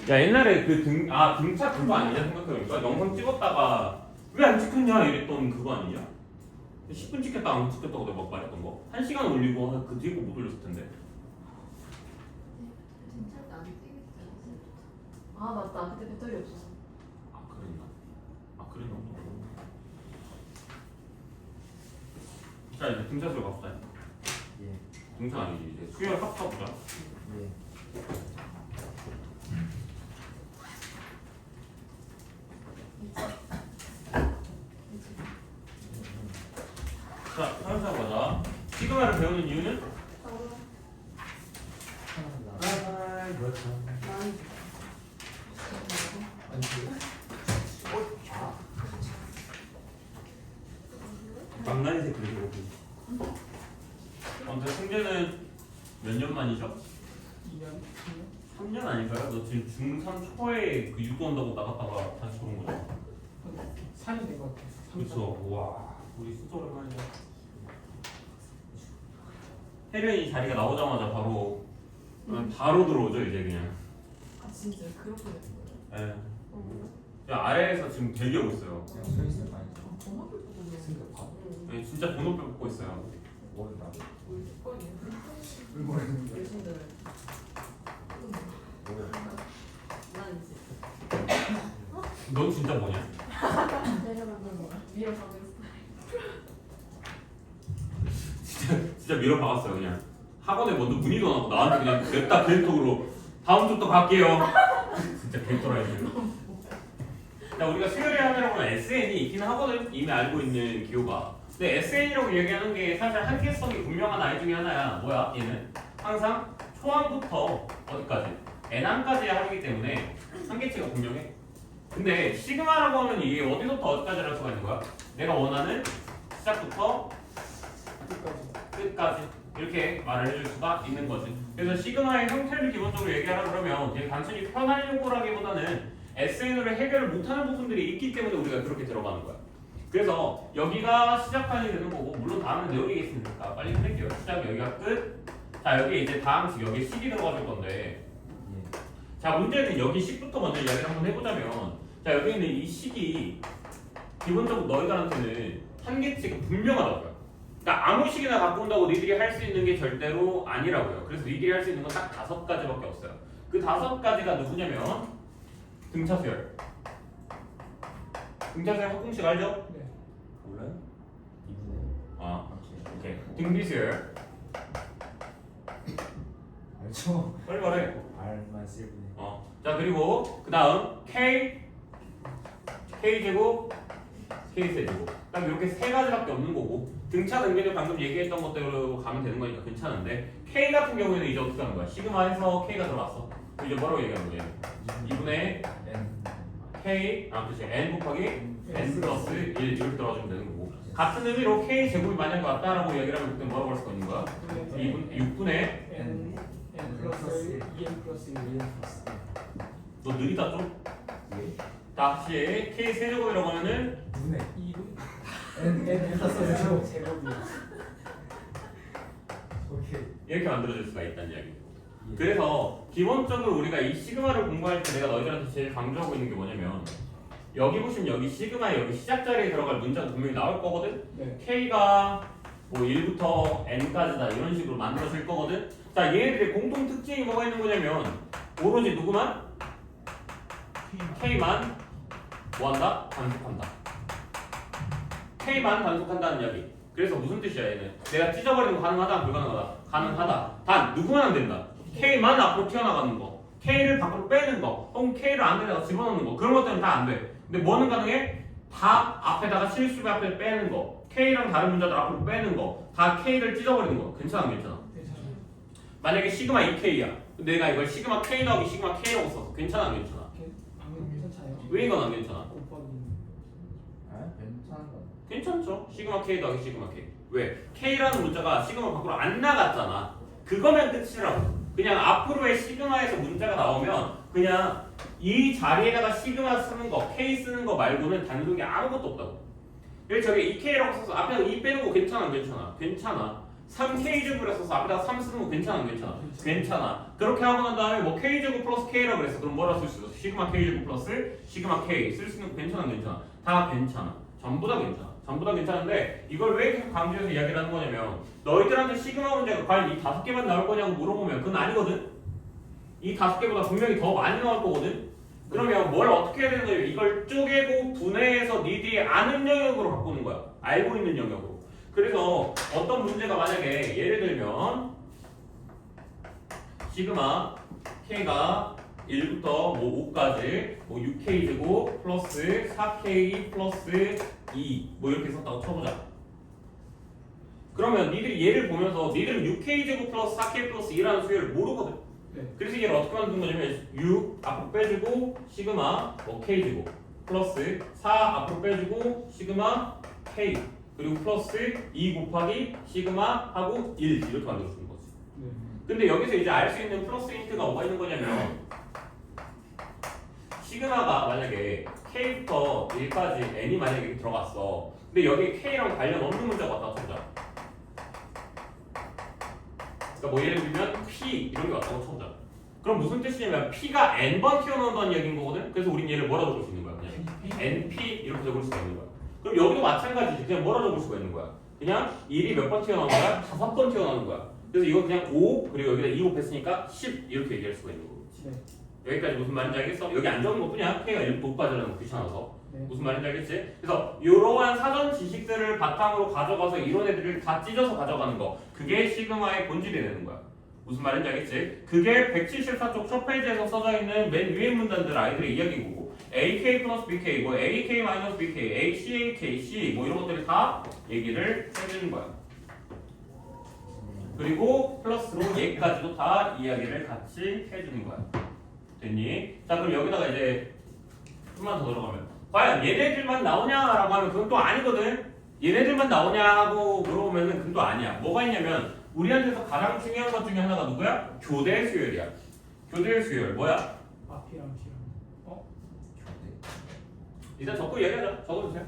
야 옛날에 그 등차 그거 아니냐 생각해보니까 영상 찍었다가 왜 안 찍혔냐 이랬던 그거 아니냐? 10분 찍혔다 안 찍혔다고 내가 막 말했던 거 1시간 올리고 그 뒤에 거 못 올렸을 텐데. 괜찮다 안 되겠다. 아 맞다. 그때 배터리 없었어. 아 그랬나? 아 그랬나? 자 이제 등차수로 갑시다. 예. 등차 아니지 이제 수열 합쳐보자. 예. 자 사용사 보자. 시그마를 배우는 이유는? 아, 그렇죠. 아니, 망나니색 그리고 근데 승재는 몇 년 만이죠? 2년? 3년 아닌가요? 너 지금 중3 초에 그 유도한다고 나갔다가 다시 들어온 거죠? 4년 된 것 같아. 그쵸. 와 우리 진짜 오랜만이야. 혜련이 자리가 나오자마자 바로 들어오죠 이제 그냥. 아 진짜 그렇게 됐어요. 예. 야, 아래에서 지금 대기하고 있어요. 그냥 서 있으면 많이 좀 번호를 보고 그냥. 생각하. 예, 진짜 번호표 뽑고 있어요. 모른다. 올 거예요. 모르는 게 여신들. 뭐야? 난 이제 넌 진짜 뭐냐? 내려가는 거야. 위로 가고 있어. 진짜 밀어박았어요 그냥. 학원에 먼저 문의도 안 하고 나한테 그냥 냅다 개인톡으로 다음 주부터 갈게요. 진짜 개토라이죠. 자 우리가 수요일에 하느라고는 SN이 있긴 하거든. 이미 알고 있는 기호가. 근데 SN이라고 얘기하는 게 사실 한계성이 분명한 아이 중에 하나야. 뭐야? 얘는 항상 초항부터 어디까지? N항까지 하기 때문에 한계치가 분명해. 근데 시그마라고 하면 이게 어디서부터 어디까지 할 수가 있는 거야? 내가 원하는 시작부터 끝까지 이렇게 말을 해줄 수가 있는 거지. 그래서 시그마의 형태를 기본적으로 얘기하라 그러면 그냥 단순히 편하려고라기보다는 SN으로 해결을 못하는 부분들이 있기 때문에 우리가 그렇게 들어가는 거야. 그래서 여기가 시작판이 되는 거고 물론 다음은 내용이겠으니까 빨리 끝낼게요. 시작 여기가 끝. 자 여기 이제 다음 식 여기 10이 들어가줄 건데 자 문제는 여기 10부터 먼저 이야기를 한번 해보자면 자 여기 있는 이 식이 기본적으로 너희들한테는 한계치가 분명하다고요. 그러니까 아무 식이나 갖고 온다고 니들이 할 수 있는 게 절대로 아니라고요. 그래서 니들이 할 수 있는 건 딱 5가지밖에 없어요. 그 5가지가 누구냐면 등차수열. 등차수열 합공식 알죠? 네. 몰라요? 이분의 아 오케이. 등비수열. 알죠? 빨리 말해. R만 쓸 분의. 자 그리고 그 다음 K 제곱 K 세제곱 딱 이렇게 3가지밖에 없는 거고 등차 등비는 방금 얘기했던 것대로 가면 되는 거니까 괜찮은데 K 같은 경우에는 이제 어떻게 하는 거야? 시그마에서 K가 들어갔어. 이제 뭐라고 얘기하는 거야? 2분의 N. K 그치 N 곱하기 N 플러스 1 이렇게 들어가주면 되는 거고 같은 의미로 K 제곱이 만약 왔다라고 얘기를 하면 그때 뭐라고 할 수가 있는 거야? 6분의 N 플러스 2N 플러스 1. 너 느리다 좀? 예? 다시 K 세제곱이라고 하면은 분의 2분 N 플러스 제곱이. 오케이. 이렇게 만들어질 수가 있다는 이야기. 그래서 기본적으로 우리가 이 시그마를 공부할 때 내가 너희들한테 제일 강조하고 있는 게 뭐냐면 여기 보시면 여기 시그마에 여기 시작 자리에 들어갈 문자가 분명히 나올 거거든. 네. K가 뭐 1부터 N까지다 이런 식으로 만들어질 거거든. 자 얘네들의 공통 특징이 뭐가 있는 거냐면 오로지 누구만? K만 뭐한다? 단속한다. K만 단속한다는 이야기. 그래서 무슨 뜻이야 얘는? 내가 찢어버리는 거 가능하다? 불가능하다? 가능하다. 단 누구만 안 된다. K만 앞으로 튀어나가는 거. K를 밖으로 빼는 거. 혹은 K를 안에다가 집어넣는 거. 그런 것들은 다 안 돼. 근데 뭐는 가능해? 다 앞에다가 실수배 앞에 빼는 거. K랑 다른 문자들 앞으로 빼는 거. 다 K를 찢어버리는 거. 괜찮아 안 괜찮아? 괜찮아요. 만약에 시그마 2K야. 내가 이걸 시그마 K 나오기 시그마 K라고 썼어. 괜찮아 안 괜찮아? 방금 괜찮아요. 왜 이건 안 괜찮아? 곱하기. 아, 괜찮은 거. 괜찮죠? 시그마 K 더하기 시그마 K. 왜? K라는 문자가 시그마 밖으로 안 나갔잖아. 그거면 끝이라고. 그냥 앞으로의 시그마에서 문자가 나오면 그냥 이 자리에다가 시그마 쓰는 거, K 쓰는 거 말고는 단속이 아무것도 없다고. 여기 저기 2K라고 써서 앞에서 2 빼는 거 괜찮아 안 괜찮아? 괜찮아. 3K제곱을 했어서 앞에다가 3 쓰는 거 괜찮아 안 괜찮아? 괜찮아. 그렇게 하고 난 다음에 뭐 K제곱 플러스 K라고 그랬어. 그럼 뭐라 쓸 수 있어? 시그마 K제곱 플러스 시그마 K 쓸 수 있는 거 괜찮아 안 괜찮아? 다 괜찮아. 전부 다 괜찮아. 전부 다 괜찮은데 이걸 왜 계속 강조해서 이야기를 하는 거냐면 너희들한테 시그마 문제가 과연 이 5개만 나올 거냐고 물어보면 그건 아니거든. 이 5개보다 분명히 더 많이 나올 거거든. 그러면 뭘 어떻게 해야 되는 거예요? 이걸 쪼개고 분해해서 니들이 아는 영역으로 바꾸는 거야. 알고 있는 영역으로. 그래서 어떤 문제가 만약에 예를 들면 시그마 K가 1부터 뭐 5까지 뭐 6K 제곱 플러스 4K 플러스 2 뭐 이렇게 썼다고 쳐보자. 그러면 니들이 얘를 보면서 니들은 6K 제곱 플러스 4K 플러스 2라는 수열을 모르거든. 네. 그래서 얘를 어떻게 만든 거냐면 6 앞으로 빼주고 시그마 뭐 K 제곱 플러스 4 앞으로 빼주고 시그마 K 그리고 플러스 2 곱하기 시그마 하고 1 이렇게 만들어주는 거지. 네. 근데 여기서 이제 알 수 있는 플러스 힌트가 뭐가 있는 거냐면 시그마가 만약에 K부터 1까지 N이 만약에 들어갔어. 근데 여기에 K랑 관련 없는 문자가 왔다고 쳐보자. 그러니까 뭐 예를 들면 P 이런 게 왔다고 쳐보자. 그럼 무슨 뜻이냐면 P가 N번 튀어나온다는 얘기인 거거든. 그래서 우린 얘를 뭐라 적을 수 있는 거야? 그냥 NP 이렇게 적을 수가 있는 거야. 그럼 여기도 마찬가지지. 그냥 뭐라 적을 수가 있는 거야? 그냥 1이 몇 번 튀어나오는 거야? 5번 튀어나오는 거야. 그래서 이거 그냥 5 그리고 여기다 2 곱했으니까 10 이렇게 얘기할 수가 있는 거고. 네. 여기까지 무슨 말인지 알겠어? 여기 안 적은 것뿐이야. K가 1 높아지려는 거 귀찮아서. 네. 무슨 말인지 알겠지? 그래서 이러한 사전 지식들을 바탕으로 가져가서 이런 애들을 다 찢어서 가져가는 거 그게 시그마의 본질이 되는 거야. 무슨 말인지 알겠지? 그게 174쪽 첫 페이지에서 써져 있는 맨 위에 문단들 아이들의 이야기고 AK 플러스 BK, 뭐 AK 마이너스 BK, ACAK, C 뭐 이런 것들이 다 얘기를 해주는 거야. 그리고 플러스로 얘까지도 다 이야기를 같이 해주는 거야. 됐니? 자 그럼 여기다가 이제 좀만 더 들어가면 과연 얘네들만 나오냐라고 하면 그건 또 아니거든. 얘네들만 나오냐 하고 물어보면은 그건 또 아니야. 뭐가 있냐면 우리한테서 가장 중요한 것 중에 하나가 누구야? 교대 수열이야. 교대 수열 뭐야? 앞이랑 뒤랑. 어? 일단 적고 얘기하자. 적어주세요.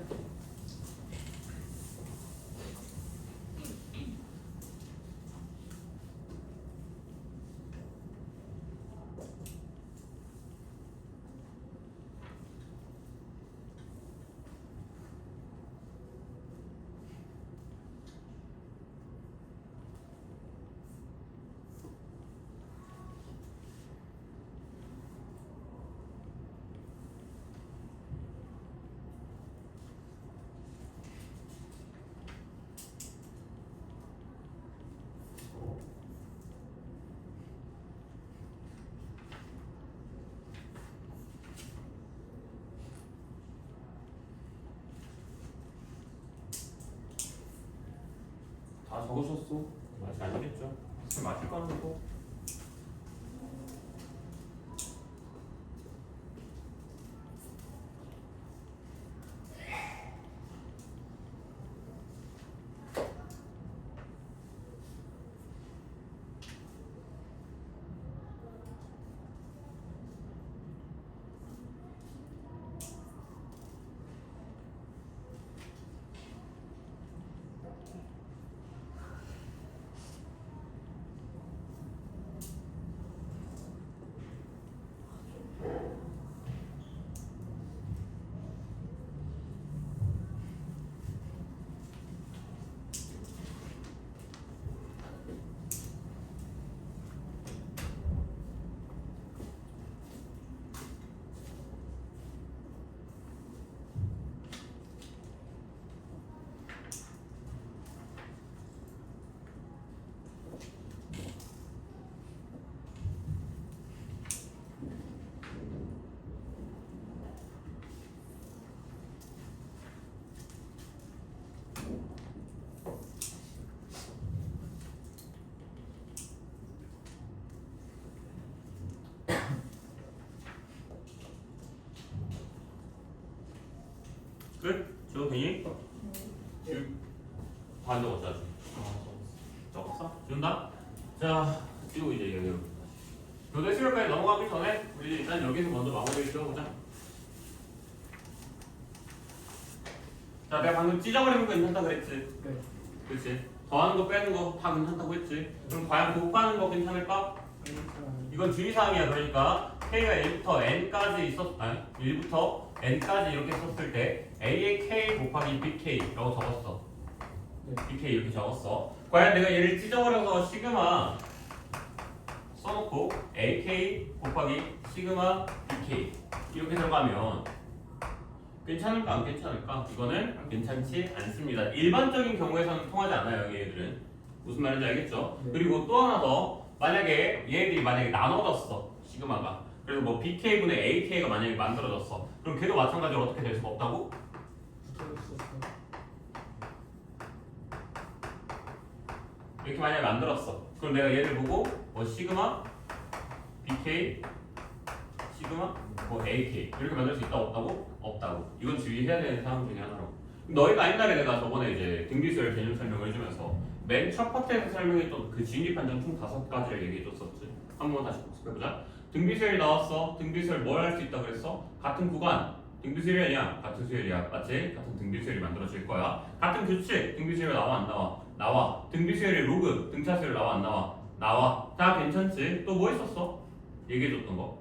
다 적으셨어? 아직 아니겠죠? 지금 맞을 거는 또 끝? 적었니? 다 안 적었어 아직. 적었어? 준다? 자 그리고 이제 여기 교대 수열까지 넘어가기 전에 우리 일단 여기서 먼저 마무리 지어보자. 자 내가 방금 찢어버리는 거 괜찮다 그랬지? 네. 그렇지? 더하는 거 빼는 거 다 괜찮다고 했지. 그럼 과연 곱하는 거 괜찮을까? 이건 주의사항이야. 그러니까 K가 1부터 N까지 아니 1부터 N까지 이렇게 썼을 때 A의 K 곱하기 BK라고 적었어. 네. BK 이렇게 적었어. 과연 내가 얘를 찢어버려서 시그마 써놓고 AK 곱하기 시그마 BK 이렇게 들어가면 괜찮을까 안 괜찮을까? 이거는 괜찮지 않습니다. 일반적인 경우에서는 통하지 않아요. 얘들은 무슨 말인지 알겠죠? 네. 그리고 또 하나 더 만약에 얘들이 만약에 나눠졌어 시그마가 그래서 뭐 BK분의 AK가 만약에 만들어졌어 그럼 걔도 마찬가지로 어떻게 될 수가 없다고? 이렇게 만약에 만들었어 그럼 내가 얘를 보고 뭐 시그마 BK 시그마 뭐 AK 이렇게 만들 수 있다고 없다고? 없다고. 이건 주의해야 되는 사항 중에 하나라고. 너희가 옛날에 내가 저번에 이제 등비수열 개념 설명을 해주면서 맨 첫 파트에서 설명했던 그 진입 판정 총 5가지를 얘기해줬었지. 한번 다시 복습해보자. 등비수열이 나왔어. 등비수열 뭘 할 수 있다 그랬어? 같은 구간 등비수열이 아니야. 같은 수열이야. 맞지? 같은 등비수열이 만들어질 거야. 같은 규칙 등비수열 나와 안 나와? 나와. 등비수열의 로그 등차수열 나와 안 나와? 나와. 다 괜찮지? 또 뭐 있었어? 얘기해줬던 거.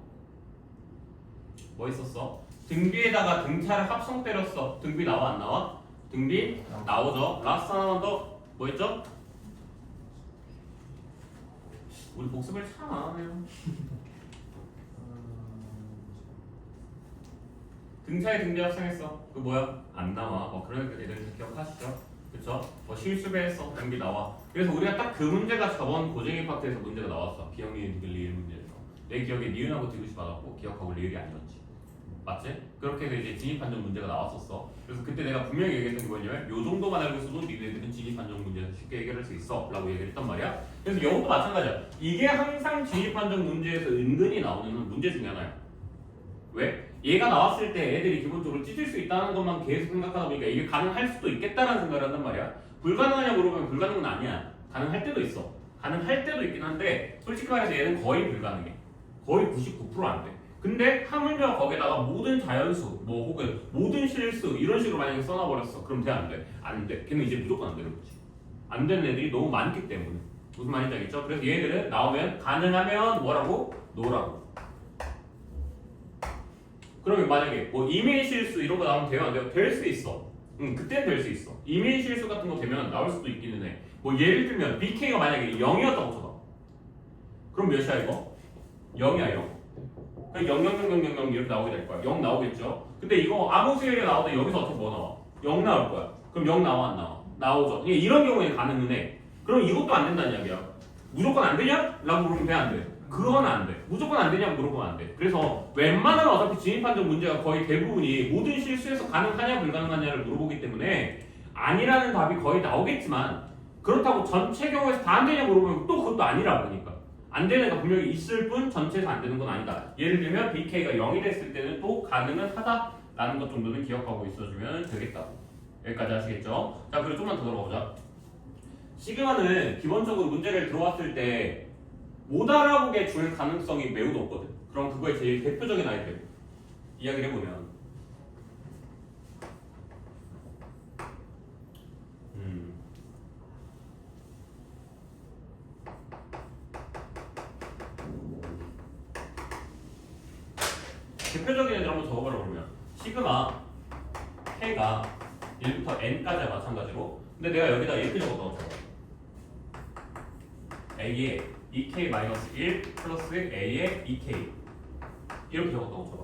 뭐 있었어? 등비에다가 등차를 합성 때렸어. 등비 나와 안 나와? 등비 나오죠. 라스트 하나만 더. 뭐 있죠? 우리 복습을 참 안 하네요. 등차에 등비 합성했어. 그 뭐야? 안 나와. 그러니까 얘들 기억하시죠? 그쵸? 실수배했어. 등비 나와. 그래서 우리가 딱 그 문제가 저번 고쟁이 파트에서 문제가 나왔어. 기억, 니은, 디귿, 리을 문제에서. 내 기억에 니은하고 디귿이 받았고 기억하고 리을이 아니었지. 맞지? 그렇게 해서 이제 진입 판정 문제가 나왔었어. 그래서 그때 내가 분명히 얘기했던 게 뭐냐면 요 정도만 알고 있어도 니네들은 진입 판정 문제에서 쉽게 해결할 수 있어 라고 얘기를 했단 말이야. 그래서 이것도 마찬가지야. 이게 항상 진입 판정 문제에서 은근히 나오는 문제 중에 하나야. 왜? 얘가 나왔을 때 애들이 기본적으로 찢을 수 있다는 것만 계속 생각하다 보니까 이게 가능할 수도 있겠다라는 생각을 한단 말이야. 불가능하냐 물어보면 불가능은 아니야. 가능할 때도 있어. 가능할 때도 있긴 한데 솔직히 말해서 얘는 거의 불가능해. 거의 99% 안 돼. 근데 하물며 거기다가 모든 자연수, 뭐 혹은 모든 실수 이런 식으로 만약에 써놔버렸어. 그럼 돼 안 돼? 안 돼. 걔는 이제 무조건 안 되는 거지. 안 되는 애들이 너무 많기 때문에. 무슨 말인지 알겠죠? 그래서 얘들은 나오면 가능하면 뭐라고? 노라고. 그러면 만약에 뭐 이메일 실수 이런 거 나오면 돼요 안 돼요? 될 수 있어. 그때는 될 수 있어. 이메일 실수 같은 거 되면 나올 수도 있기는 해. 뭐 예를 들면 BK가 만약에 0이었다고 쳐봐. 그럼 몇이야 이거? 0이야 0. 0 이렇게 나오게 될 거야. 0 나오겠죠? 근데 이거 아무 수열이 나와도 여기서 어떻게 뭐 나와? 0 나올 거야. 그럼 0 나와 안 나와? 나오죠. 이런 경우에 가능은 해. 그럼 이것도 안 된다는 이야기야. 무조건 안 되냐? 라고 물으면 돼 안 돼? 그건 안 돼. 무조건 안 되냐고 물어보면 안 돼. 그래서 웬만하면 어차피 진입 판정 문제가 거의 대부분이 모든 실수에서 가능하냐 불가능하냐를 물어보기 때문에 아니라는 답이 거의 나오겠지만 그렇다고 전체 경우에서 다 안 되냐 물어보면 또 그것도 아니라 그러니까. 안 되는 애가 분명히 있을 뿐 전체에서 안 되는 건 아니다. 예를 들면 BK가 0이 됐을 때는 또 가능은 하다라는 것 정도는 기억하고 있어주면 되겠다. 여기까지 하시겠죠? 자, 그리고 좀만 더 들어가보자. 시그마는 기본적으로 문제를 들어왔을 때 못 알아보게 줄 가능성이 매우 높거든. 그럼 그거의 제일 대표적인 아이들 이야기를 해보면 대표적인 애들 한번 적어보라 그러면 시그마 K가 1부터 N까지야 마찬가지로. 근데 내가 여기다 이렇게 적어서 A에 2K-1 플러스 A에 2K 이렇게 적었다고 쳐봐.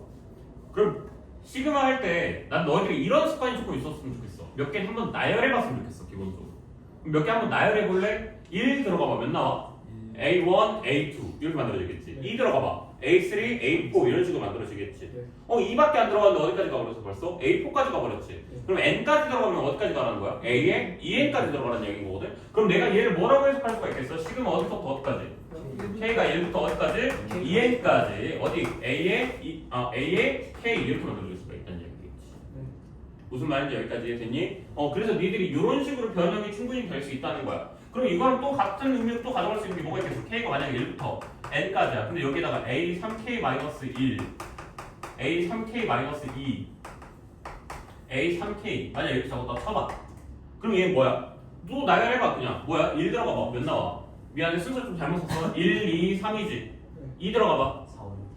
그럼 시그마 할 때 난 너희들이 이런 습관이 조금 있었으면 좋겠어. 몇 개 한번 나열해봤으면 좋겠어. 기본적으로 몇 개 한번 나열해볼래? 1 들어가봐. 몇 나와? A1, A2 이렇게 만들어지겠지. 2 들어가봐. A3, A4 이런 식으로 만들어지겠지. 2밖에 안 들어갔는데 어디까지 가버렸어 벌써? A4까지 가버렸지. 그럼 N까지 들어가면 어디까지 가라는 거야? A에 2N까지 들어가라는 얘기인 거거든. 그럼 내가 얘를 뭐라고 해석할 수가 있겠어? 시그마 어디서부터 어디까지? K가 1부터 어디까지? 2N까지. 어디? A에 K 이렇게 만들어질 수가 있다는 얘기겠지. 무슨 말인지 여기까지 됐니? 그래서 니들이 이런 식으로 변형이 충분히 될 수 있다는 거야. 그럼 이거랑 또 같은 의미로 또 가져갈 수 있는 게 뭐가 있겠어? K가 만약에 1부터 N까지야. 근데 여기다가 A3K-1, A3K-2, A3K 만약 이렇게 적었다 쳐봐. 그럼 얘는 뭐야? 또 나열해봐 그냥. 뭐야? 1 들어가봐. 몇 나와? 미안해 순서 좀 잘못 썼어. 1, 2, 3이지. 2 들어가봐.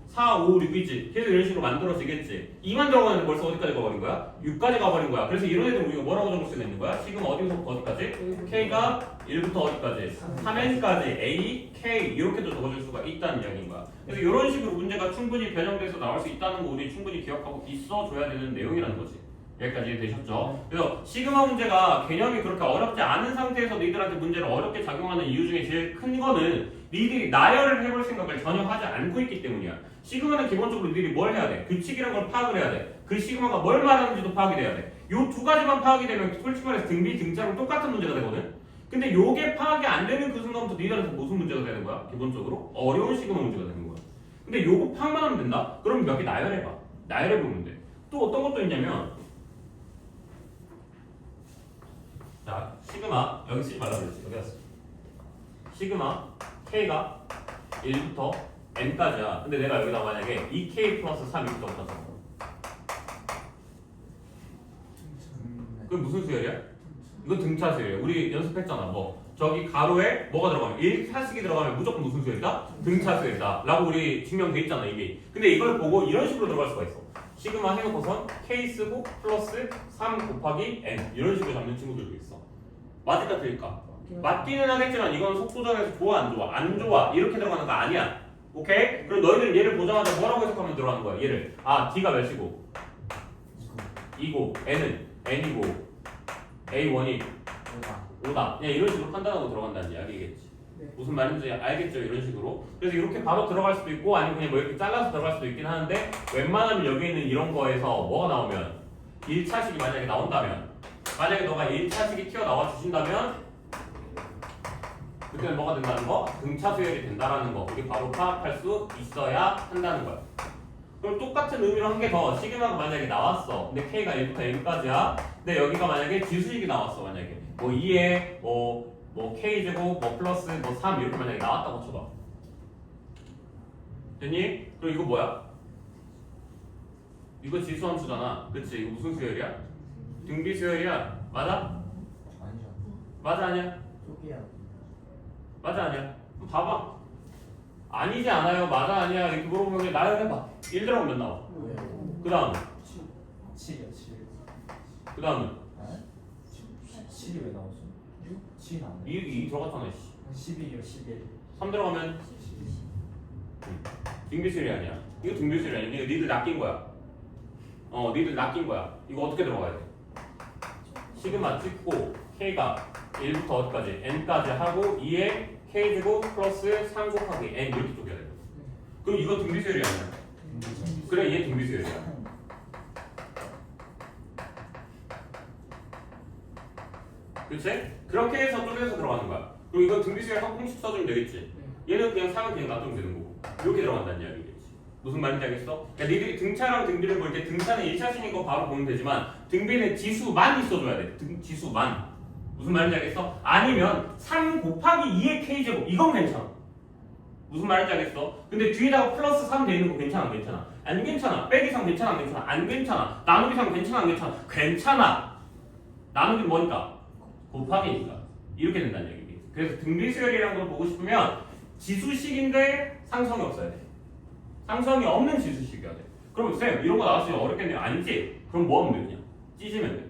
4, 5, 6이지. 계속 이런 식으로 만들어지겠지. 2만 들어가는데 벌써 어디까지 가버린 거야? 6까지 가버린 거야. 그래서 이런 애들 우리가 뭐라고 적을 수가 있는 거야? 지금 어디서부터 어디까지? K가 1부터 어디까지? 3n까지 A, K 이렇게도 적어줄 수가 있다는 이야기인 거야. 그래서 이런 식으로 문제가 충분히 변형돼서 나올 수 있다는 거 우리 충분히 기억하고 있어줘야 되는 내용이라는 거지. 여기까지 되셨죠? 그래서 시그마 문제가 개념이 그렇게 어렵지 않은 상태에서 너희들한테 문제를 어렵게 작용하는 이유 중에 제일 큰 거는 너희들이 나열을 해볼 생각을 전혀 하지 않고 있기 때문이야. 시그마는 기본적으로 너희들이 뭘 해야 돼? 규칙이라는 걸 파악을 해야 돼. 그 시그마가 뭘 말하는지도 파악이 돼야 돼. 요 두 가지만 파악이 되면 솔직히 말해서 등비, 등차랑 똑같은 문제가 되거든? 근데 요게 파악이 안 되는 그 순간부터 너희들한테 무슨 문제가 되는 거야? 기본적으로? 어려운 시그마 문제가 되는 거야. 근데 요거 파악만 하면 된다? 그럼 몇 개 나열해봐. 나열해보면 돼. 또 어떤 것도 있냐면 자, 시그마 여기 쓰지 말라 그랬지. 여기 왔어. 시그마 K가 1부터 N까지야. 근데 내가 여기다 만약에 2K 플러스 3 이렇게 붙였어. 그게 무슨 수열이야? 이거 등차 수열이야. 우리 연습했잖아. 뭐 저기 가로에 뭐가 들어가면 1차식이 들어가면 무조건 무슨 수열이다? 등차 수열이다 라고 우리 증명돼 있잖아 이게. 근데 이걸 보고 이런 식으로 들어갈 수가 있어. 시그마 해놓고선 K 쓰고 플러스 3 곱하기 N 이런 식으로 잡는 친구들도 있어. 맞을까 틀릴까? 맞기는 하겠지만 이건 속도전에서 좋아 안 좋아? 안 좋아. 이렇게 들어가는 거 아니야. 오케이? 그럼 너희들 얘를 보자마자 뭐라고 해석하면 들어가는 거야? 얘를 D가 몇이고 2고 N은 N이고 A1이 5다. 그냥 이런 식으로 판단하고 들어간다는 이야기겠지. 네. 무슨 말인지 알겠죠? 이런 식으로. 그래서 이렇게 바로 들어갈 수도 있고 아니면 그냥 뭐 이렇게 잘라서 들어갈 수도 있긴 하는데 웬만하면 여기 있는 이런 거에서 뭐가 나오면 1차식이 만약에 나온다면 만약에 너가 1차식이 튀어나와 주신다면 그때는 뭐가 된다는 거? 등차 수열이 된다라는 거 우리 바로 파악할 수 있어야 한다는 거야. 그럼 똑같은 의미로 한 개 더. 시그마가 만약에 나왔어. 근데 K가 1부터 N까지야. 근데 여기가 만약에 지수식이 나왔어. 만약에 뭐 2에 뭐 K제곱 뭐 플러스 뭐 3 이렇게 만약에 나왔다고 쳐봐. 됐니? 그럼 이거 뭐야? 이거 지수함수잖아. 그치? 이거 무슨 수열이야? 등비 수열이야. 맞아? 아니죠. 맞아 아니야? 쪼개야. 맞아 아니야? 그럼 봐봐. 아니지 않아요? 맞아 아니야? 이렇게 물어보면 나열해봐. 1 들어가면 몇 나와? 그 다음 7이요 7. 그 다음은 7이 왜 나왔어? 6? 7이 나왔네. 2 들어갔잖아. 11이요 11. 3 들어가면 등비수열이 아니야. 이거 등비수열이 아니야. 이거 니들 낚인 거야. 니들 낚인 거야. 이거 어떻게 들어가야 돼? 시그마 찍고 K가 1부터 어디까지? N까지 하고 2에 K제곱 플러스 3 곱하기 N 이렇게 쪼개야 돼. 그럼 이거 등비수열이 아니야. 그래 얘 등비수열이야. 그치? 그렇게 해서 쪼개서 들어가는 거야. 그럼 이건 등비수열 한 공식 써주면 되겠지. 얘는 그냥 3은 그냥 놔두면 되는 거고. 이렇게 들어간다는 이야기겠지. 무슨 말인지 알겠어? 그러니까 니들이 등차랑 등비를 볼 때 등차는 1차식인 거 바로 보면 되지만 등비는 지수만 있어줘야 돼. 지수만. 무슨 말인지 알겠어? 아니면 3 곱하기 2의 K제곱 이건 괜찮아. 무슨 말인지 알겠어? 근데 뒤에다가 플러스 3 돼 있는 거 괜찮아 안 괜찮아? 안 괜찮아. 빼기 3 괜찮아 안 괜찮아? 안 괜찮아. 나누기 3 괜찮아 안 괜찮아? 괜찮아. 나누기 뭐니까? 곱하기니까. 이렇게 된다는 얘기지. 그래서 등비수열이라는 걸 보고 싶으면 지수식인데 상성이 없어야 돼. 상성이 없는 지수식이어야 돼. 그럼 쌤 이런 거 나왔으면 어렵겠네요. 아니지? 그럼 뭐 하면 돼 그냥? 찢으면 돼.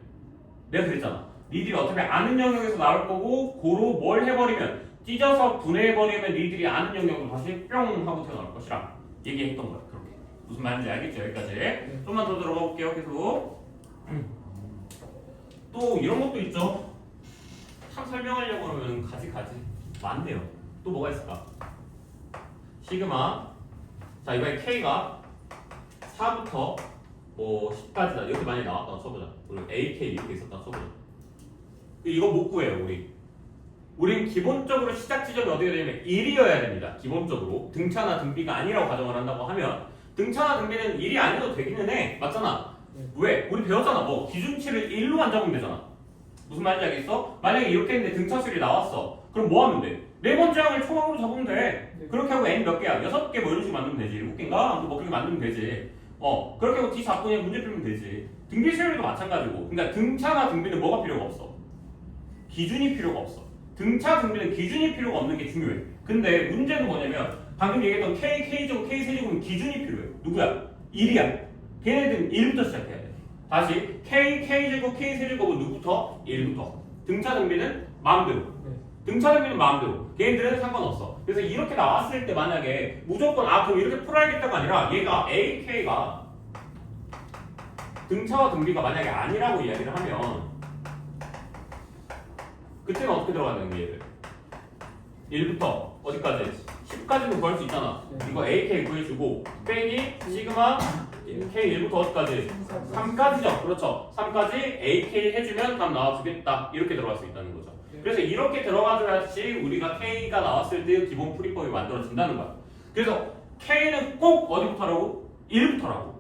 내가 그랬잖아. 니들이 어차피 아는 영역에서 나올 거고 고로 뭘 해버리면 찢어서 분해해버리면 니들이 아는 영역으로 다시 뿅 하고 튀어나올 것이라 얘기했던 거야. 그렇게. 무슨 말인지 알겠죠? 여기까지. 좀만 더 들어가 볼게요. 계속. 또 이런 것도 있죠. 참 설명하려고 하면 가지 많네요. 또 뭐가 있을까? 시그마. 자 이번에 K가 4부터 뭐 10까지다. 이렇게 많이 나왔다고 쳐보자. 우리 AK 이렇게 있었다고 쳐보자. 이거 못 구해요 우리. 우린 기본적으로 시작 지점이 어디가 되냐면 1이어야 됩니다. 기본적으로 등차나 등비가 아니라고 가정을 한다고 하면 등차나 등비는 1이 아니어도 되기는 해. 맞잖아. 네. 왜? 우리 배웠잖아. 뭐 기준치를 1로 안 잡으면 되잖아. 무슨 말인지 알겠어? 만약에 이렇게 했는데 등차수열이 나왔어. 그럼 뭐 하면 돼? 네 번째 항을 총합으로 잡으면 돼. 네. 그렇게 하고 n 몇 개야? 6개 뭐 이런 식으로 만들면 되지. 7개인가? 아무튼 뭐 그렇게 만들면 되지. 그렇게 하고 d 잡고 그냥 문제 풀면 되지. 등비 수열도 마찬가지고. 그러니까 등차나 등비는 뭐가 필요가 없어? 기준이 필요가 없어. 등차 등비는 기준이 필요가 없는 게 중요해. 근데 문제는 뭐냐면 방금 얘기했던 K, K제곱, K3제곱은 기준이 필요해. 누구야? 1이야. 걔네들은 1부터 시작해야 돼. 다시 K, K제곱, K3제곱은 누구부터? 1부터. 등차 등비는 마음대로. 네. 등차 등비는 마음대로. 걔네들은 상관없어. 그래서 이렇게 나왔을 때 만약에 무조건 그럼 이렇게 풀어야겠다가 아니라 얘가 A, K가 등차와 등비가 만약에 아니라고 이야기를 하면 그때는 어떻게 들어가는 거야 얘들? 1부터 어디까지? 10까지는 구할 수 있잖아. 네. 이거 AK 구해주고 빼기 시그마 K1부터 어디까지? 3까지죠. 그렇죠. 3까지 AK 해주면 답 나와주겠다. 이렇게 들어갈 수 있다는 거죠. 그래서 이렇게 들어가줘야지 우리가 K가 나왔을 때 기본 풀이법이 만들어진다는 거야. 그래서 K는 꼭 어디부터라고? 1부터라고.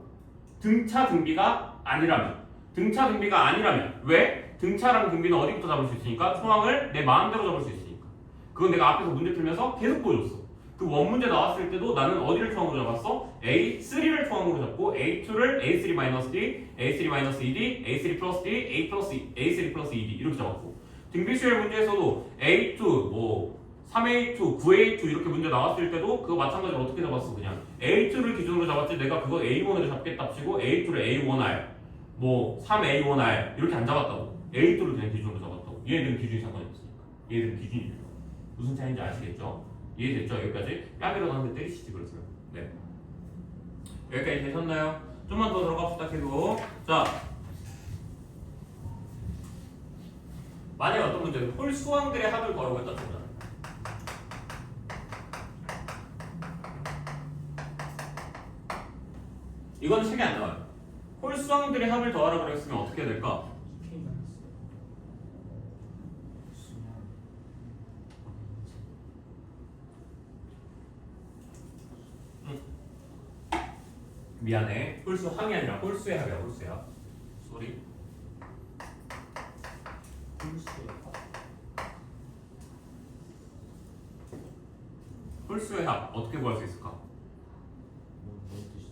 등차 등비가 아니라면. 등차 등비가 아니라면. 왜? 등차랑 등비는 어디부터 잡을 수 있으니까? 초항을 내 마음대로 잡을 수 있으니까. 그건 내가 앞에서 문제 풀면서 계속 보여줬어. 그 원문제 나왔을 때도 나는 어디를 초항으로 잡았어? A3를 초항으로 잡고 A2를 A3-D, A3-ED, A3 플러스 D, A 플러스 A3 플러스 ED 이렇게 잡았고 등비수열 문제에서도 A2, 3A2, 9A2 이렇게 문제 나왔을 때도 그거 마찬가지로 어떻게 잡았어? 그냥 A2를 기준으로 잡았지 내가 그거 A1을 잡겠다 치고 A2를 A1R 3A1R 이렇게 안 잡았다고. A2를 그냥 기준으로 잡았다고. 얘네들은 기준이 상관이 없으니까. 얘네들은 기준이 필요. 무슨 차이인지 아시겠죠? 이해됐죠? 여기까지? 뺨이라도 한 대 때리시지 그랬어요. 네. 여기까지 되셨나요? 좀만 더 들어갑시다 계속. 자, 만약에 어떤 문제 홀수항들의 합을 더하겠다 치잖아. 이건 책에 안 나와요. 홀수항들의 합을 더하라고 그랬으면 어떻게 해야 될까? K 마이너스. 미안해. 홀수항이 아니라 홀수의 합이야. 홀수의 합. 쏘리. 홀수의 합. 홀수의 합 어떻게 구할 수 있을까? 뭔 뜻이죠?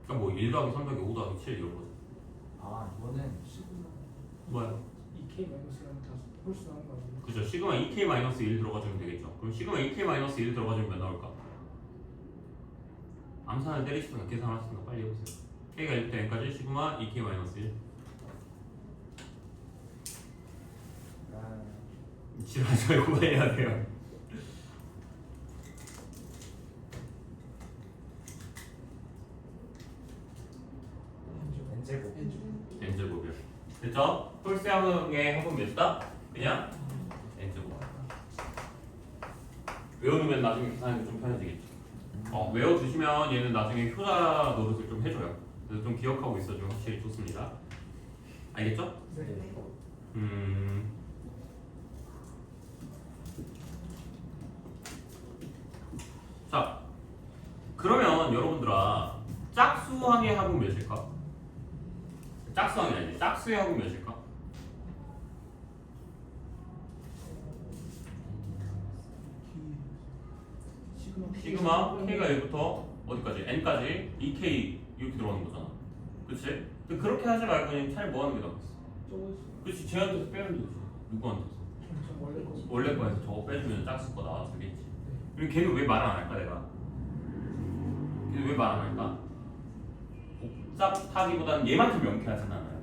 그러니까 뭐 1 더하기 3 더하기 5 더하기 7 이런 거지. 아 이거는 시그마. 뭐야? 이 K 마이너스라는 다 홀수하는 거 아니에요? 그죠. 시그마 2k-1 들어가주면 되겠죠. 그럼 시그마 2k-1 들어가주면 몇 나올까? 암산을 때리시든가 계산하시든가 빨리 해보세요. k가 1부터 n까지 시그마 2k-1 아 지랄하지 말고 해야 돼요. n제곱. n제곱이요. 됐죠? 홀수의 합은 몇이다? 그냥 n제곱. 외워놓으면 나중에 계산하기 좀 편해지겠죠. 외워두시면 얘는 나중에 효자 노릇을 좀 해줘요. 그래서 좀 기억하고 있어주면 확실히 좋습니다. 알겠죠? 네. 자, 그러면 여러분들아 짝수항의 합은 몇일까? 짝수항이 아니지. 짝수의 합은 몇일까? 시그마 k가 1부터 어디까지? n까지 2k 이렇게 들어가는 거잖아. 그치? 근데 그렇게 하지 말고 그냥 차라리 뭐 하는 게 낫겠어? 저거 그치? 쟤한테서 빼면 되지. 누구한테서? 좀 원래 거. 원래 거에서 저거 빼주면 짝수 거 나와주겠지. 그리고 걔는 왜 말 안 할까 내가? 걔는 왜 말 안 할까? 복잡하기보다는 얘만 좀 명쾌하진 않아요.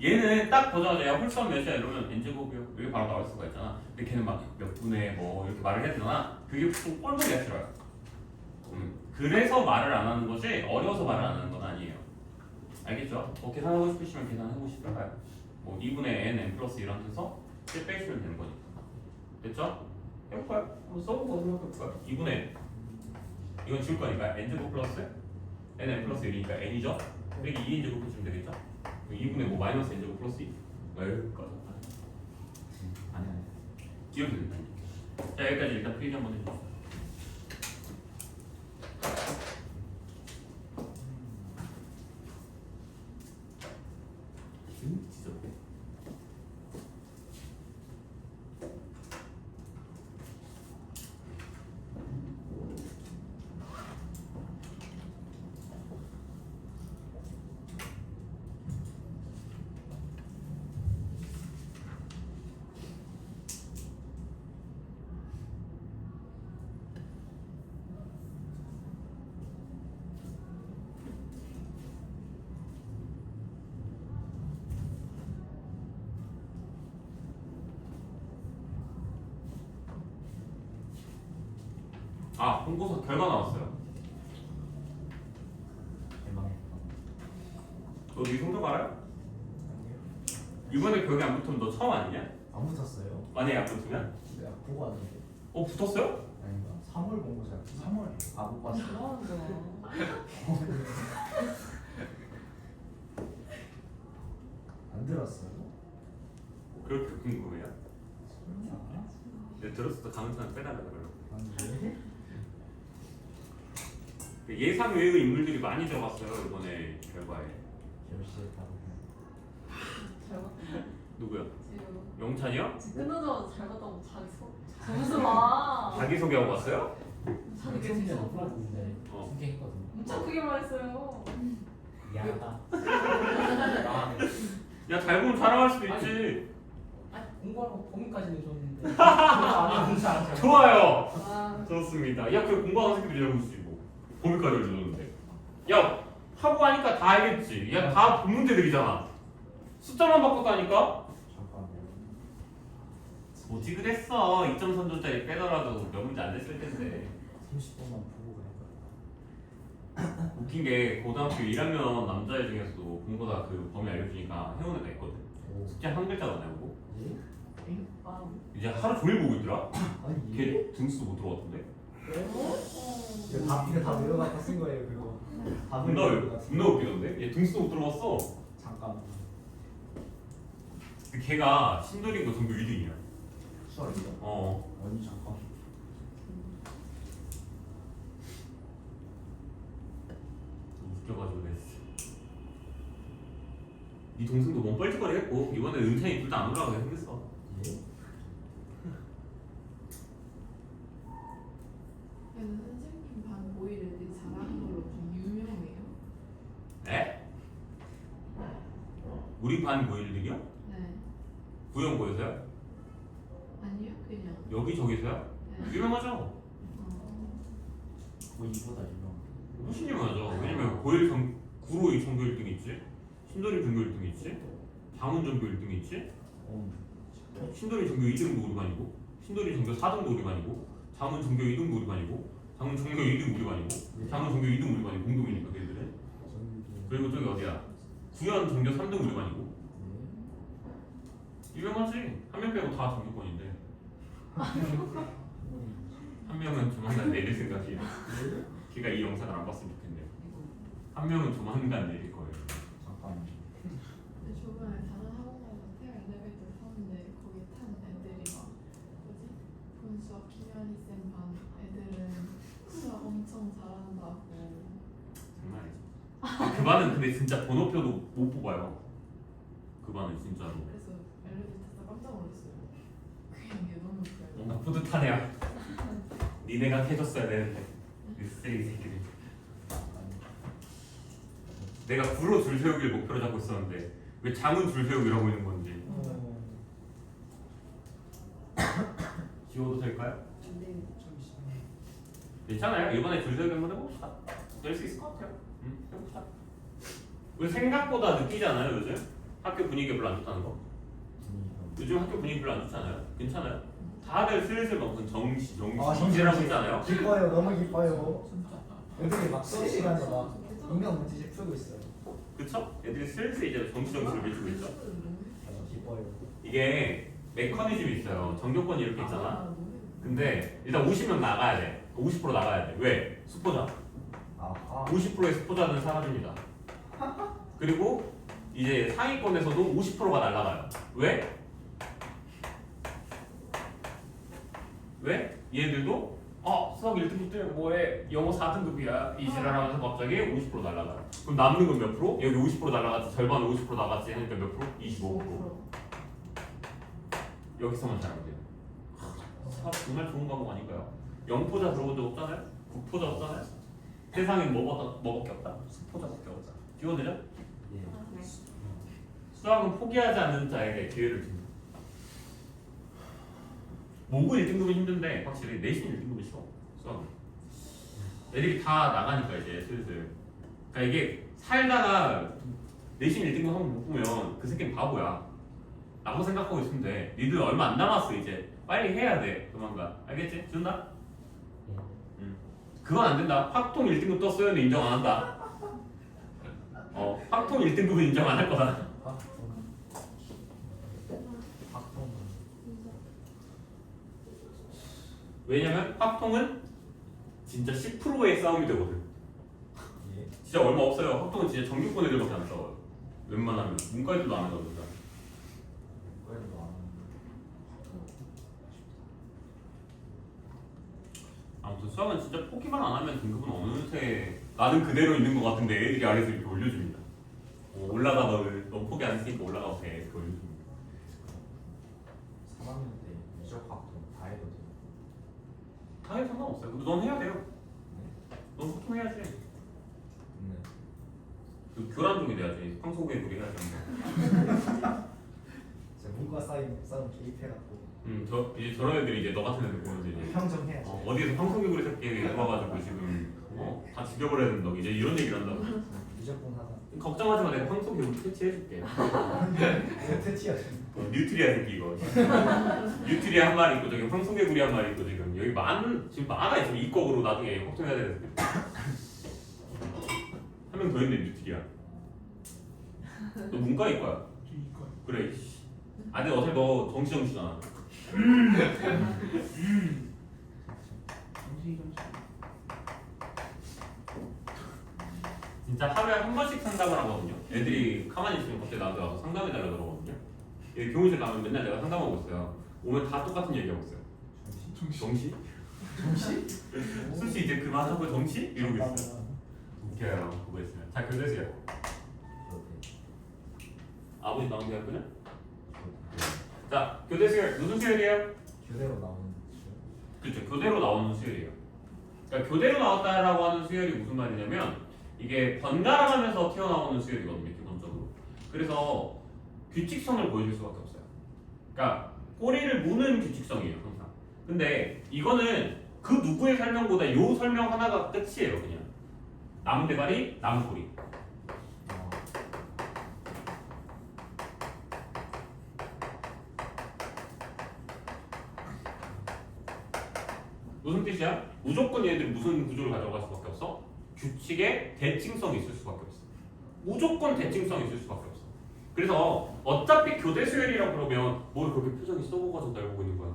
얘는 딱 보자마자 야 홀수함 몇이야 이러면 n제곱이요. 여기 바로 나올 수가 있잖아. 근데 걔는 막 몇 분의 뭐 이렇게 말을 해야 되잖아. 그게 좀 꼴보기가 싫어요. 그래서 말을 안 하는 거지 어려워서 말을 안 하는 건 아니에요. 알겠죠? 뭐 계산하고 싶으시면 계산해보시면 봐요. 뭐 2분의 n 플러스 1 하면서 7 빼시면 되는 거니까. 됐죠? 해볼까요? 한번 써보고 생각해볼까요? 2분의 이건 줄 거니까 n제곱 플러스 n 플러스 1이니까 n이죠? 빼기 2n제곱 해주면 되겠죠? 2분의 뭐 마이너스 n제곱 플러스 2 여기까지 아니 이렇게 된다. 자 여기까지 일단 프리즈 한번 해주세요. 진짜 본고사 결과 나왔어요. 대망했다. 너네 성적 알아요? 아니요. 이번에 벽에 안 붙으면 너 처음 아니냐? 안 붙었어요. 만약에 안 붙으면? 내가 보고 왔는데. 붙었어요? 아닌가? 3월 본거잖아. 3월. 아, 못 봤어. 뭐 하는 거야? 안 들었어요? 그렇게 궁금해요? 설마? 내가 들었을 때 강은찬 빼달라 그러려고. 아니. 예상 외의 인물들이 많이 들어갔어요 이번에 결과에. 결시했다고. 잘 봤다. 누구요? 지금 영찬이요? 끝나자마자 잘 봤다고 자기 점수 봐. 자기소개하고 왔어요? 자기 게 성적은 점수 봐. 풀었는데 어. 소개했거든요. 엄청 크게 말했어요. 야다. 야 잘 보면 자랑할 수도 있지. 공부하고 범위까지는 줬는데 그래도 안 하는 사람 좋아요. 아, 좋습니다. 야 그 공부하는 새끼들이 잘 볼 수 있고 범위까지 알려줬는데. 야 하고 하니까 다 알겠지. 야 다 본 문제들이잖아. 숫자만 바꿨다니까? 잠깐만요. 뭐지 그랬어. 2.3점짜리 빼더라도 몇 문제 안 됐을 텐데. 30분만 보고 그랬거든. 웃긴 게 고등학교 1학년 남자애 중에서도 공부다 그 범위 알려주니까 해오는 애가 있거든. 오. 숙제 한 글자도 안 해오고 예? 아, 이제 하루 종일 보고 있더라. 아니 걔 등수도 못 들어갔던데. 이거 다 내려갔다 쓴 거예요 그거. 답을 존나 내려갔다 쓴 존나 거. 웃기던데. 얘 등수도 못 들어갔어. 잠깐. 근데 걔가 신도림고 전교 1등이야. 수학이요? 어. 아니 잠깐. 웃겨가지고 그랬어. 네 동생도 몸 뻘짓거리 했고 이번에 은찬이 둘 다 안 올라가게 생겼어. 예? 그래서 선생님 반 모의 애들이 잘하는 걸로 좀 유명해요. 에? 우리 반 고1들이요? 네. 구형고에서요? 아니요, 그냥. 여기저기서요? 네. 유명하죠. 뭐 이보다 유명. 훨씬 유명하죠. 왜냐면 고1 구로 전교 1등 있지, 신도림 전교 1등 있지, 장훈 전교 1등 있지, 신도림 전교 2등도 우리 반이고, 신도림 전교 4등도 우리 반이고, 장훈 전교 2등도 우리 반이고, 장훈 전교 2등 우리 반이고, 장훈 전교 2등 우리 반이 공동이니까 걔들은. 그리고 저기 어디야? 구현 전교 3등 우리 반이고. 유명하지. 한 명 빼고 다 전교권인데. 한 명은 조만간 내릴 생각이야. 걔가 이 영상을 안 봤으면 좋겠네요. 한 명은 조만간 내릴 거예요. 잠깐. 근데 저번에 다른 학원 가서 태아 엘리베이터 탔는데 거기 탄 애들이 막 뭐지? 본수학 김현희 쌤반 애들은 수학 엄청 잘한다고. 장난이지. 그 반은 근데 진짜 번호표도 못 뽑아요. 그 반은 진짜로. 그래서 엘리베이터 타서 깜짝 놀랐어요. 그냥 이게 너무 웃겨요. 뭔가 뿌듯하네요. 니네가 해줬어야 되는데. 이 쓰레기 새끼들. 내가 구로 줄 세우기를 목표로 잡고 있었는데 왜 장은 줄 세우기라고 있는 건지. 지워도 될까요? 네. 괜찮아요. 이번에 줄 세우기 한번 해봅시다. 될 수 있을 것 같아요. 해봅시다. 우리 생각보다 느끼잖아요 요즘. 학교 분위기 별로 안 좋다는 거. 요즘 학교 분위기 별로 안 좋잖아요. 괜찮아요. 다들 슬슬 막 무슨 정시라고 있잖아요. 기뻐요. 너무 기뻐요. 애들이 막 수업 시간에 막 인간 문제집 풀고 있어요. 그쵸? 애들이 슬슬 이제 정시를 외치고 있죠. 기뻐요. 이게 메커니즘이 있어요. 전교권이 이렇게 있잖아. 아, 너무 근데 일단 50명 나가야 돼. 50% 나가야 돼. 왜? 수포자. 아하. 50%의 수포자는 사라집니다. 그리고 이제 상위권에서도 50%가 날아가요. 왜? 왜? 얘들도 수학 1등급 뭐해? 영어 4등급이야. 이 지랄하면서 갑자기 50% 날아가요. 그럼 남는 건 몇 프로? 여기 50% 날아갔지. 절반은 50% 나갔지. 하니까 몇 프로? 25%. 여기서만 잘하면 돼요. 수학 정말 좋은 과목 아닌가요? 0포자 들어본 적 없잖아요? 9포자 없잖아요? 세상에 뭐밖에 없다? 수포자밖에 없다. 지워드려? 예. 수학은 포기하지 않는 자에게 기회를 줍니다. 모고 1등급은 힘든데 확실히 내신 1등급은 쉬워. 수학은. 애들이 다 나가니까 이제 슬슬. 그러니까 이게 살다가 내신 1등급 한번 못 보면 그 새끼는 바보야. 라고 생각하고 있으면 돼. 니들 얼마 안 남았어 이제. 빨리 해야 돼. 조만간. 알겠지? 준다? 예. 응. 그건 안 된다. 확통 1등급 떴어요. 근데 인정 안 한다. 확통 1등급은 인정 안 할 거다. 왜냐면 확통은 진짜 10%의 싸움이 되거든. 예. 진짜 얼마 없어요. 확통은 진짜 정규권 애들밖에 안 싸워요. 웬만하면 문과 애들도 안 하거든. 그래도 안 아무튼 수학은 진짜 포기만 안 하면 등급은 어느새 나는 그대로 있는 것 같은데 애들이 아래서 이렇게 올려줍니다. 올라가 너 포기 안 했으니까 올라가도 돼. 이렇게 올려줍니다. 3학년 때 이적 확통 다 해도 돼요. 당연히 상관없어요. 근데 넌 해야 돼요. 넌 소통해야지. 네. 그 교란 쪽이 돼야지. 황소개 우리 해야지. 제가 문과 싸움 개입해갖고 이제 저런 애들이 이제 너 같은 애들 보면 이제 평정해야지. 어디에서 황소개구리 새끼 와가지고 지금 다 죽여버려야 된다고 이제 이런 얘기를 한다고. 무조건 하자. 걱정하지 마. 내가 황소개구리 퇴치해줄게. 이거 퇴치야. 뉴트리아 새끼 이거. 뉴트리아 한 마리 있고 저기 황소개구리 한 마리 있고 지금 여기 지금 많아 있어. 이과으로 나중에 확정해야 되는 애들. 한 명 더 있네 뉴트리아. 너 문과 이과야. 이거 그래. 근데 어차피 너 정시잖아. 정신이 좀 진짜 하루에 한 번씩 상담을 하거든요. 애들이 가만히 있으면 갑자기 나한테 와서 상담해달라고 그러거든요. 여기 교무실 가면 맨날 내가 상담하고 있어요. 오면 다 똑같은 얘기하고 있어요. 정시? 정시? 수시 이제 그만하고 정시? 이러고 있어요. 웃겨요. 그거 있으면. 자, 교대수요. 아버지 나온 대학교는? 자, 교대수열 무슨 수열이에요? 교대로 나오는 그렇죠. 교대로 나오는 수열이에요. 그러니까 교대로 나왔다라고 하는 수열이 무슨 말이냐면 이게 번갈아가면서 튀어나오는 수열이거든요, 기본적으로. 그래서 규칙성을 보여줄 수밖에 없어요. 그러니까 꼬리를 무는 규칙성이에요, 항상. 근데 이거는 그 누구의 설명보다 요 설명 하나가 끝이에요, 그냥. 나무 대가리, 나무 꼬리. 무슨 뜻이야? 무조건 얘들이 무슨 구조를 가져갈 수밖에 없어? 규칙의 대칭성이 있을 수밖에 없어. 무조건 대칭성이 있을 수밖에 없어. 그래서 어차피 교대 수열이라고 그러면 뭘 그렇게 표정이 썩어가지고 날 보고 있는 거야?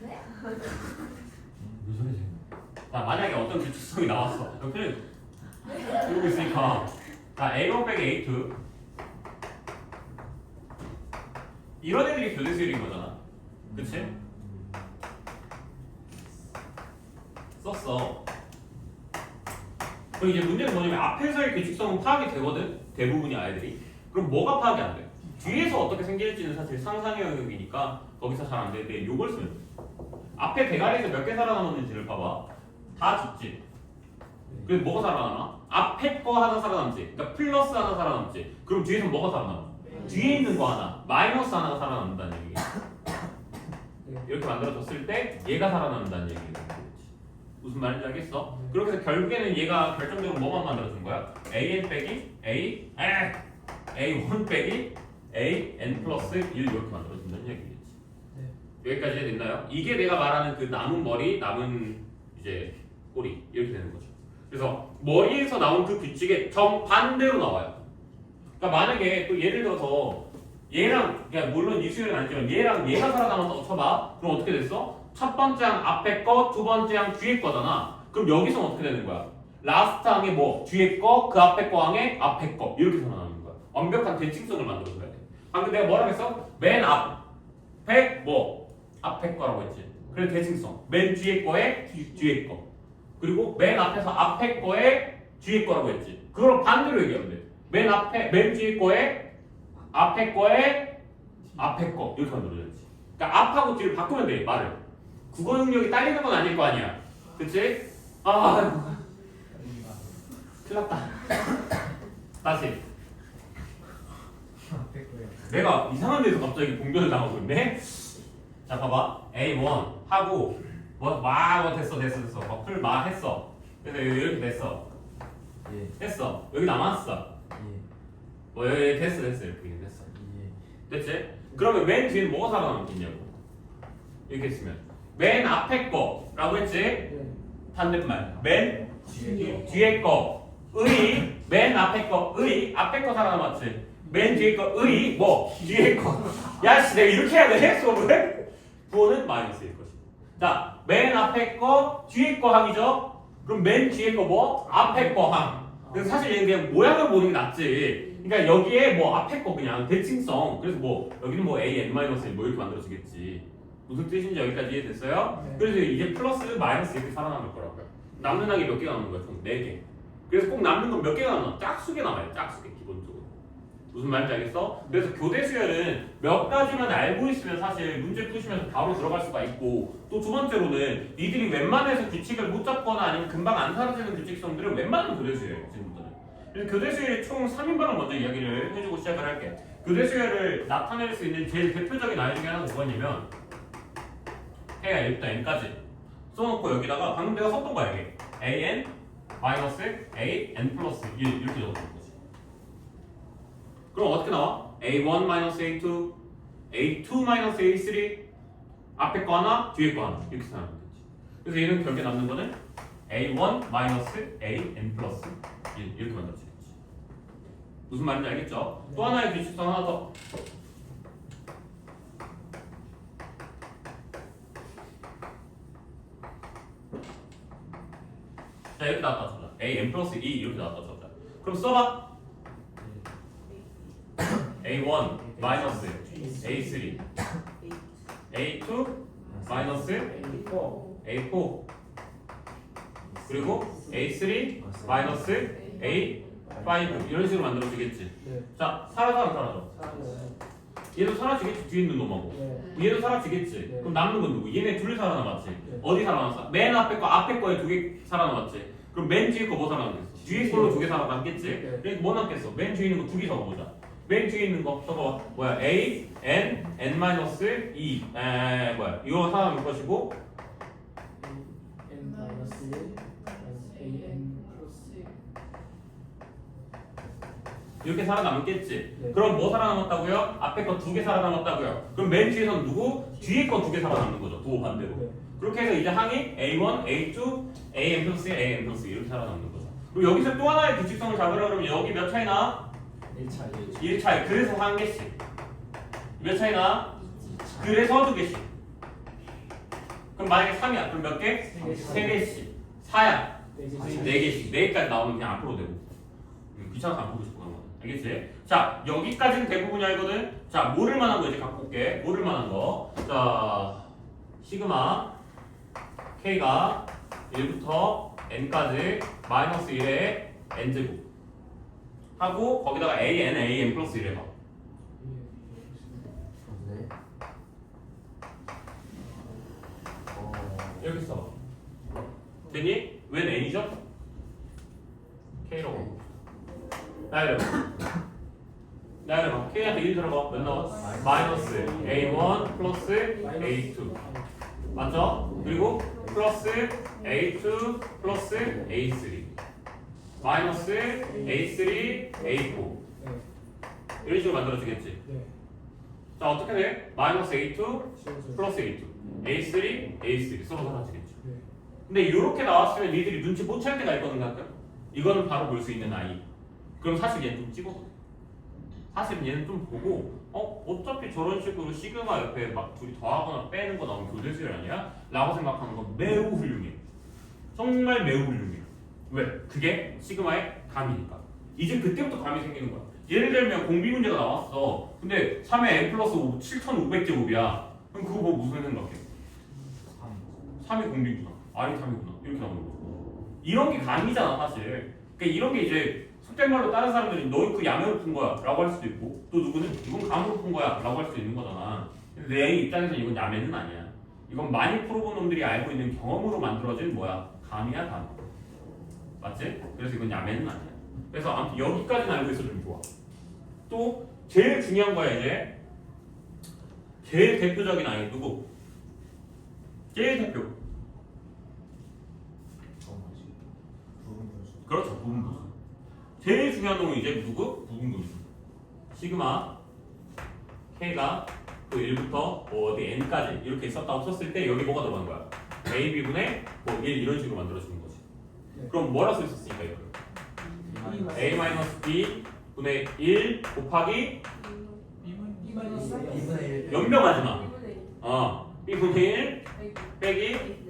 네? 무슨 소리지? 자, 만약에 어떤 규칙성이 나왔어. 그냥 이러고 있으니까 자, A1 빼기 A2 이런 애들이 교대 수열인 거잖아. 그치? 썼어. 그럼 이제 문제는 뭐냐면 앞에서의 규칙성은 파악이 되거든. 대부분의 아이들이. 그럼 뭐가 파악이 안 돼? 뒤에서 어떻게 생길지는 사실 상상의 영역이니까 거기서 잘 안 되는데 이걸 쓰면 돼. 앞에 대가리에서 몇 개 살아남았는지를 봐봐. 다 죽지. 그래서 뭐가 살아남아? 앞에 거 하나 살아남지. 그러니까 플러스 하나 살아남지. 그럼 뒤에서 뭐가 살아남아? 뒤에 있는 거 하나, 마이너스 하나가 살아남는다는 얘기. 이렇게 만들어졌을 때 얘가 살아남는다는 얘기예요. 무슨 말인지 알겠어? 그렇게 해서 결국에는 얘가 결정적으로 뭐만 만들어준 거야? an 빼기 a1 빼기 an 플러스 1 이렇게 만들어준다는 얘기겠지. 네. 여기까지 됐나요? 이게 내가 말하는 그 남은 머리, 남은 이제 꼬리 이렇게 되는 거죠. 그래서 머리에서 나온 그 규칙의 정반대로 나와요. 그러니까 만약에 또 예를 들어서 얘랑, 그러니까 물론 이 수열은 아니지만 얘랑 얘가 살아남았다고 쳐봐. 그럼 어떻게 됐어? 첫 번째 항 앞에 거, 두 번째 항 뒤에 거잖아. 그럼 여기서는 어떻게 되는 거야? 라스트 항에 뭐 뒤에 거, 그 앞에 거 항에 앞에 거 이렇게 살아남는 거야. 완벽한 대칭성을 만들어줘야 돼. 방금 내가 뭐라고 했어? 맨 앞에 뭐 앞에 거라고 했지. 그래서 대칭성. 맨 뒤에 거에 뒤에 거. 그리고 맨 앞에서 앞에 거에 뒤에 거라고 했지. 그걸 반대로 얘기하면 돼. 맨 뒤에 거에 앞에 거에 앞에 거 이렇게 만들어줘야지. 그러니까 앞하고 뒤를 바꾸면 돼 말을. 국어 능력이 딸리는 건 아닐 거 아니야. 그치? 아, 큰일 났다. 다시. 내가 이상한 데서 갑자기 공변을 당하고 있네? 자, 봐봐. A1 하고, 됐어. 풀 했어. 그래서 이렇게 됐어. 예. 됐어. 여기 남았어. 예. 여기 됐어. 이렇게 됐어. 예. 됐지? 그러면 맨 뒤에는 뭐가 살아남겠냐고. 이렇게 했으면. 맨 앞에 거라고 했지? 네. 반대말. 맨 뒤에 뒤에 거의 맨 앞에 거의 앞에 거 살아남았지. 맨 뒤에 거의 뭐 뒤에 거. 야씨 내가 이렇게 해야 돼? 수업을? 부호는 마이너스일 것이고. 자, 맨 앞에 거 뒤에 거 항이죠. 그럼 맨 뒤에 거 뭐? 앞에 거 항. 그래서 사실 얘는 그냥 모양을 보는 게 낫지. 그러니까 여기에 뭐 앞에 거 그냥 대칭성. 그래서 뭐 여기는 뭐 a n-1 뭐 이렇게 만들어지겠지. 무슨 뜻인지 여기까지 이해됐어요? 네. 그래서 이제 플러스 마이너스 이렇게 살아남을 거라고요. 남는 항이 몇 개가 남는 거야? 총 4개. 그래서 꼭 남는 건 몇 개가 남아? 짝수개 남아요. 짝수개 기본적으로. 무슨 말인지 알겠어? 그래서 교대 수열은 몇 가지만 알고 있으면 사실 문제 푸시면서 바로 들어갈 수가 있고, 또 두 번째로는 니들이 웬만해서 규칙을 못 잡거나 아니면 금방 안 사라지는 규칙성들은 웬만하면 교대 수열이에요. 지금부터는. 그래서 교대 수열의 총 3인방을 먼저 이야기를 해주고 시작을 할게. 교대 수열을 나타낼 수 있는 제일 대표적인 아이 중에 하나가 뭐냐면 해가 1부터 n까지 써놓고 여기다가 방금 내가 썼던 거야 이게 an 마이너스 a n 플러스 1 이렇게 적어놓은 거지. 그럼 어떻게 나와? a1 마이너스 a2 a2 마이너스 a3 앞에 거 하나 뒤에 거 하나 이렇게 나오는 거지. 그래서 얘는 결국에 남는 거는 a1 마이너스 a n 플러스 1 이렇게 만들어지겠지. 무슨 말인지 알겠죠? 또 하나의 규칙성 하나 더. 자 이렇게 나왔다 쳐자. a n 플러스 2 이렇게 나왔다 쳐자. 그럼 써봐. a1 마이너스 a3 a2 마이너스 a4 그리고 a3 마이너스 a5 이런 식으로 만들어지겠지. 네. 자 사라져 안 사라져? 사라져요. 얘도 사라지겠지. 뒤에 있는 놈하고 네. 얘도 사라지겠지. 네. 그럼 남는 건 누구? 얘네 둘이 살아남았지. 네. 어디 살아남았어? 맨 앞에 거에 2개 살아남았지. 그럼 맨 뒤에 거 뭐 살아남겠어? 뒤에 걸로 2개 살아남겠지. 네. 그러니까 뭐 남겠어? 맨 뒤에 있는 거 2개 적어보자. 맨 뒤에 있는 거 적어봐. 뭐야? a n n-2 뭐야? 이거 살아남을 것이고 n 마이너스 1 a n 플러스 이렇게 살아남겠지. 네. 그럼 뭐 살아남았다고요? 앞에 거 2개 살아남았다고요. 그럼 맨 뒤에서는 누구? 뒤에 거 2개 살아남는 거죠. 도 반대로. 네. 그렇게 해서 이제 항이 A1, A2, AN 플러스 AN 플러스 이렇게 살아남는 거죠. 그리고 여기서 또 하나의 규칙성을 잡으라 그러면 여기 몇 차이 나? 1차 1 차이. 그래서 한 개씩. 몇 차이 나? 그래서 2개씩. 그럼 만약에 3이야. 그럼 몇 개? 3개씩. 4야. 4개씩. 4개까지 나오면 그냥 앞으로 되고. 귀찮아서 안 보고 싶어 그런 거. 알겠지? 자, 여기까지는 대부분이 알거든. 자, 모를 만한 거 이제 갖고 올게. 모를 만한 거. 자, 시그마 K가 1부터 N까지 마이너스 1의 N제곱 하고 거기다가 AN, AN 플러스 1 해봐. 네. 이렇게 써봐. 됐니? 웬 N이죠? K로 나열해봐. 나열해봐. K한테 1 들어봐. 몇 나와? 마이너스 A1 플러스 A2 맞죠? 그리고 플러스 A2 플러스 A3 마이너스 A3 A4 이런 식으로 만들어지겠지. 네. 자 어떻게 돼? 마이너스 A2 지워져요. 플러스 A2 A3 A3 서로 사라지겠죠. 네. 근데 이렇게 나왔으면 니들이 눈치 못 챌 때가 있거든 가끔. 이거는 바로 볼 수 있는 아이. 그럼 사실 얘는 좀 찍어. 사실 얘는 좀 보고 어차피 저런 식으로 시그마 옆에 막 둘이 더하거나 빼는 거 나오면 교대수열 아니야? 라고 생각하는 건 매우 훌륭해. 정말 매우 훌륭해. 왜? 그게 시그마의 감이니까. 이제 그때부터 감이 생기는 거야. 예를 들면 공비 문제가 나왔어. 근데 3의 n 플러스 5 7500제곱이야. 그럼 그거 뭐 무슨 생각해? 3이 공비구나. R이 3이구나. 이렇게 나오는 거죠. 이런 게 감이잖아 사실. 그러니까 이런 게 이제 속된 말로 다른 사람들이 너 그 야매로 푼 거야 라고 할 수도 있고 또 누구는 이건 감으로 푼 거야 라고 할 수도 있는 거잖아. 근데 내 입장에서는 이건 야매는 아니야. 이건 많이 풀어본 놈들이 알고 있는 경험으로 만들어진 뭐야? 감이야 감. 맞지? 그래서 이건 야매는 아니야. 그래서 아무튼 여기까지는 알고 있어주면 좋아. 또 제일 중요한 거야 이제 제일 대표적인 아이 누구? 제일 대표 그렇죠 부분분수. 제일 중요한 놈은 이제 누구? 부분분수. 시그마 K가 그 1부터 어디 N까지 이렇게 있었다고 쳤을 때 여기 뭐가 들어가는 거야? AB분의 뭐 1 이런 식으로 만들어주는 거지. 네. 그럼 뭐라 쓸 수 있으니까 이거를 A-B 분의 1 곱하기 B-1 연병하지 마. 2분의 1 B분의 1 빼기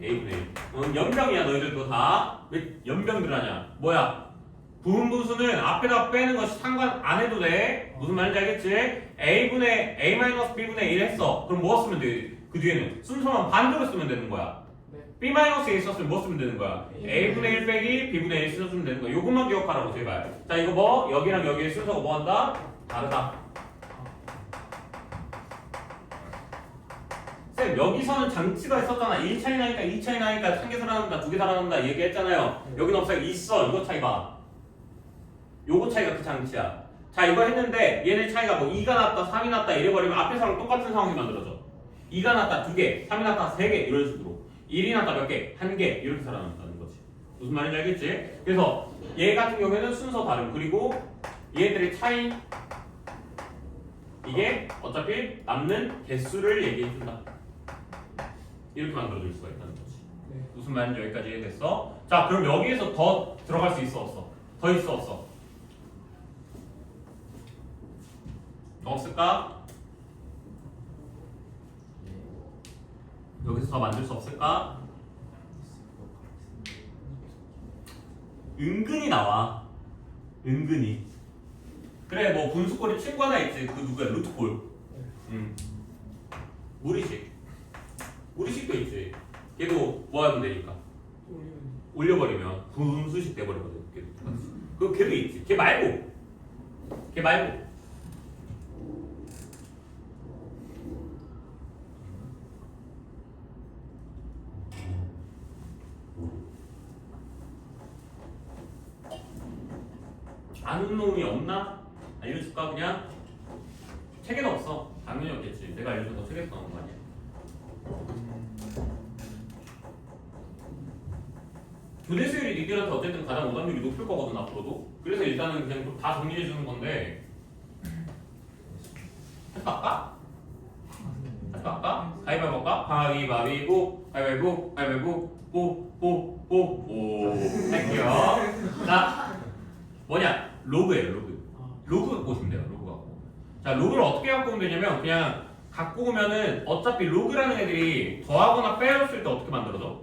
A분의 1. 연병이야 너희들도 다. 왜 연병들 하냐? 뭐야? 부분분수는 앞에다 빼는 것이 상관 안 해도 돼. 무슨 말인지 알겠지? A-B분의 1 했어. 그럼 뭐 쓰면 돼? 그 뒤에는 순서만 반대로 쓰면 되는 거야. 네. B-A 썼으면 뭐 쓰면 되는 거야? A분의 1 빼기 B분의 1 써주면 되는 거야. 요것만 기억하라고 제발. 자 이거 뭐? 여기랑 여기의 순서가 뭐 한다? 다르다. 쌤 여기서는 장치가 있었잖아. 1 차이 나니까 2 차이 나니까 1개 살아난다 2개 살아난다 얘기했잖아요. 여기는 없어요. 있어. 이거 차이 봐. 요거 차이가 그 장치야. 자 이거 했는데 얘네 차이가 뭐 2가 났다 3이 났다 이래버리면 앞에 사람 똑같은 상황이 만들어져. 2가 났다 2개 3이 났다 3개 이런 식으로 1이 났다 몇 개? 1개 이렇게 살아난다는 거지. 무슨 말인지 알겠지? 그래서 얘 같은 경우에는 순서 다름 그리고 얘들의 차이 이게 어차피 남는 개수를 얘기해준다. 이렇게 만들어줄 수가 있다는 거지. 네. 무슨 말인지 여기까지 이해됐어? 자 그럼 여기에서 더 들어갈 수 있어 없어? 더 있어 없어? 없을까? 여기서 더 만들 수 없을까? 은근히 나와. 은근히. 그래 뭐 분수꼴이 친구 하나 있지. 그 누구야? 루트꼴. 무리식. 무리식도 있지. 걔도 뭐 하면 되니까. 올려버리면 분수식 돼버리거든. 걔도 똑같이. 그 걔도 있지. 걔 말고. 걔 말고. 아는 놈이 없나? 알려줄까 그냥? 책에는 없어. 당연히 없겠지. 내가 알려준 거 책에서 나온 거 아니야. 교대 수율이 니들한테 어쨌든 가장 오답률이 높을 거거든 앞으로도. 그래서 일단은 그냥 다 정리해 주는 건데. 하지 말까? 하지 말까? 가위바위보 할까? 가위바위보 가위바위보 가위바위보 뽀뽀뽀뽀 할게요. 자 뭐냐? 로그예요 로그. 로그 갖고 오시면 돼요. 로그 갖고. 자 로그를 어떻게 갖고 오면 되냐면 그냥 갖고 오면은 어차피 로그라는 애들이 더하거나 빼줬을 때 어떻게 만들어져?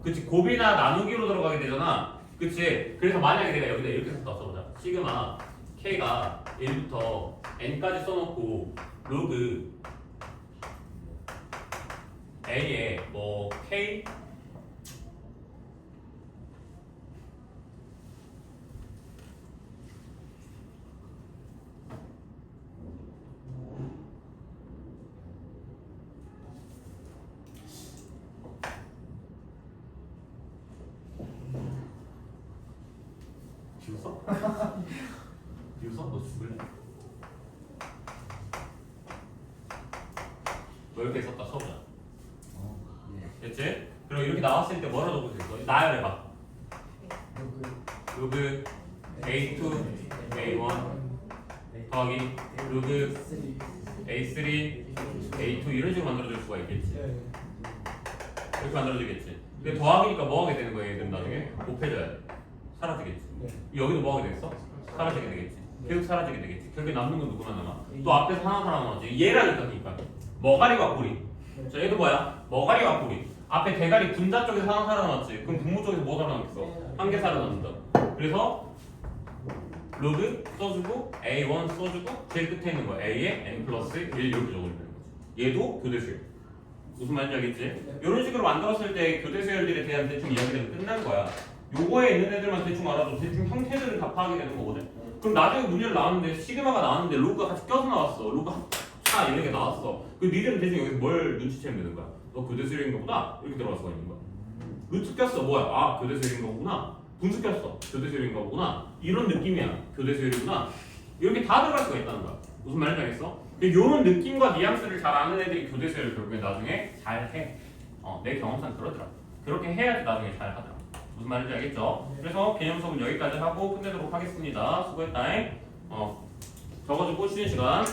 그치 곱이나 나누기로 들어가게 되잖아. 그치? 그래서 만약에 내가 여기다 이렇게 써보자. 시그마 K가 1부터 N까지 써놓고 로그 A에 뭐 K 비웃어? 비웃어? 너 죽을래? 뭐 이렇게 썼다 써보자. 됐지? 그럼 이렇게 나왔을 때 뭐라 적을 수 있어? 나열해봐. 로그 A2 A1 더하기 로그 A3 A2 이런 식으로 만들어줄 수가 있겠지. 이렇게 만들어지겠지. 근데 더하기니까 뭐 하게 되는 거야 얘들은 나중에? 곱해져야 돼. 사라지겠지. 여기도 뭐 하게 되겠어? 사라지게 되겠지. 계속 사라지게 되겠지. 결국에 남는 건 누구만 남아? 또 앞에서 하나 살아남았지. 얘라니까 그러니까. 머가리와 꼬리. 자 얘도 뭐야? 머가리와 꼬리. 앞에 대가리 분자 쪽에서 하나 살아남았지. 그럼 분모 쪽에서 뭐 살아남겠어? 한 개 살아남는다. 그래서 로그 써주고 A1 써주고 제일 끝에 있는 거 A에 N 플러스 1 이렇게 적어주는 거지. 얘도 교대수열. 무슨 말인지 알겠지? 이런 식으로 만들었을 때 교대수열들에 대한 대충 이야기는 끝난 거야. 요거에 있는 애들만 대충 알아도 대충 형태들을 다 파악이 되는 거거든. 그럼 나중에 문제를 나왔는데 시그마가 나왔는데 로그가 같이 껴서 나왔어. 로그 합차 이런 게 나왔어. 그 니들은 대충 여기서 뭘 눈치채면 되는 거야? 너 교대수열인 거보다 이렇게 들어갈 수가 있는 거야. 루트 꼈어. 뭐야? 아 교대수열인 거구나. 분수 꼈어. 교대수열인 거구나. 이런 느낌이야. 교대수열이구나. 이렇게 다 들어갈 수가 있다는 거야. 무슨 말인지 알겠어? 이런 느낌과 뉘앙스를 잘 아는 애들이 교대수열을 결국에 나중에 잘 해. 내 경험상 그러더라. 그렇게 해야지 나중에 잘 하더라. 무슨 말인지 알겠죠? 그래서 개념 수업은 여기까지 하고 끝내도록 하겠습니다. 수고했다잉. 적어주고 쉬는 시간.